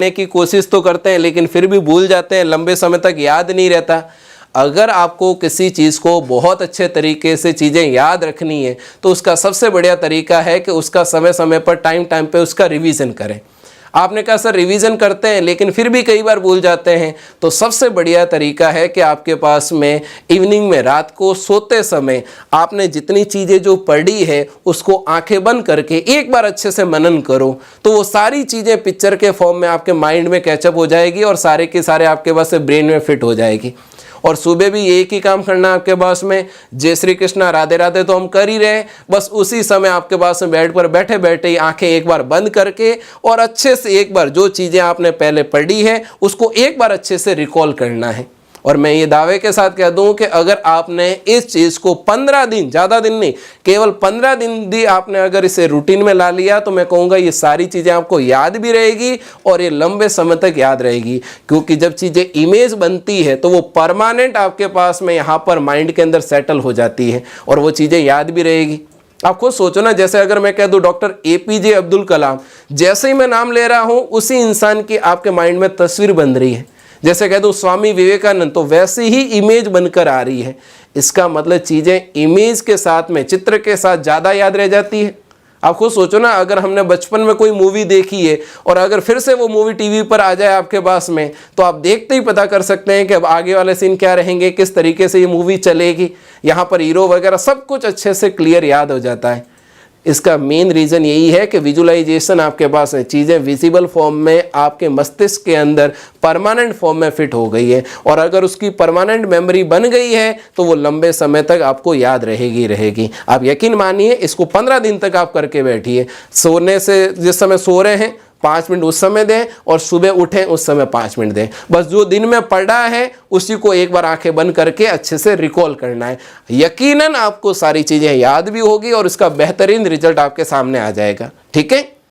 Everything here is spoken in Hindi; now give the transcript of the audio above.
की कोशिश तो करते हैं लेकिन फिर भी भूल जाते हैं, लंबे समय तक याद नहीं रहता। अगर आपको किसी चीज़ को बहुत अच्छे तरीके से चीज़ें याद रखनी है तो उसका सबसे बढ़िया तरीका है कि उसका समय समय पर टाइम पे उसका रिवीजन करें। आपने कहा सर रिवीजन करते हैं लेकिन फिर भी कई बार भूल जाते हैं, तो सबसे बढ़िया तरीका है कि आपके पास में इवनिंग में रात को सोते समय आपने जितनी चीज़ें जो पढ़ी है उसको आंखें बंद करके एक बार अच्छे से मनन करो, तो वो सारी चीज़ें पिक्चर के फॉर्म में आपके माइंड में कैचअप हो जाएगी और सारे के सारे आपके पास से ब्रेन में फिट हो जाएगी। और सुबह भी एक ही काम करना आपके पास में, जय श्री कृष्णा राधे राधे तो हम कर ही रहे हैं, बस उसी समय आपके पास में बेड पर बैठे बैठे ही आंखें एक बार बंद करके और अच्छे से एक बार जो चीज़ें आपने पहले पढ़ी है उसको एक बार अच्छे से रिकॉल करना है। और मैं ये दावे के साथ कह दूं कि अगर आपने इस चीज़ को 15 दिन, ज़्यादा दिन नहीं, केवल 15 दिन भी आपने अगर इसे रूटीन में ला लिया तो मैं कहूँगा ये सारी चीज़ें आपको याद भी रहेगी और ये लंबे समय तक याद रहेगी। क्योंकि जब चीज़ें इमेज बनती है तो वो परमानेंट आपके पास में यहाँ पर माइंड के अंदर सेटल हो जाती है और वो चीज़ें याद भी रहेगी। आप खुद सोचो ना, जैसे अगर मैं कह दूं डॉक्टर APJ अब्दुल कलाम, जैसे ही मैं नाम ले रहा हूँ उसी इंसान की आपके माइंड में तस्वीर बन रही है। जैसे कह दूं स्वामी विवेकानंद, तो वैसी ही इमेज बनकर आ रही है। इसका मतलब चीज़ें इमेज के साथ में, चित्र के साथ ज़्यादा याद रह जाती है। आप खुद सोचो ना, अगर हमने बचपन में कोई मूवी देखी है और अगर फिर से वो मूवी टीवी पर आ जाए आपके पास में, तो आप देखते ही पता कर सकते हैं कि अब आगे वाले सीन क्या रहेंगे, किस तरीके से ये मूवी चलेगी। यहाँ पर हीरो वगैरह सब कुछ अच्छे से क्लियर याद हो जाता है। इसका मेन रीज़न यही है कि विजुअलाइजेशन आपके पास है, चीज़ें विजिबल फॉर्म में आपके मस्तिष्क के अंदर परमानेंट फॉर्म में फिट हो गई है और अगर उसकी परमानेंट मेमोरी बन गई है तो वो लंबे समय तक आपको याद रहेगी। आप यकीन मानिए, इसको 15 दिन तक आप करके बैठिए। सोने से जिस समय सो रहे हैं 5 मिनट उस समय दें और सुबह उठें उस समय 5 मिनट दें। बस जो दिन में पढ़ा है उसी को एक बार आंखें बंद करके अच्छे से रिकॉल करना है। यकीनन आपको सारी चीज़ें याद भी होगी और इसका बेहतरीन रिजल्ट आपके सामने आ जाएगा। ठीक है।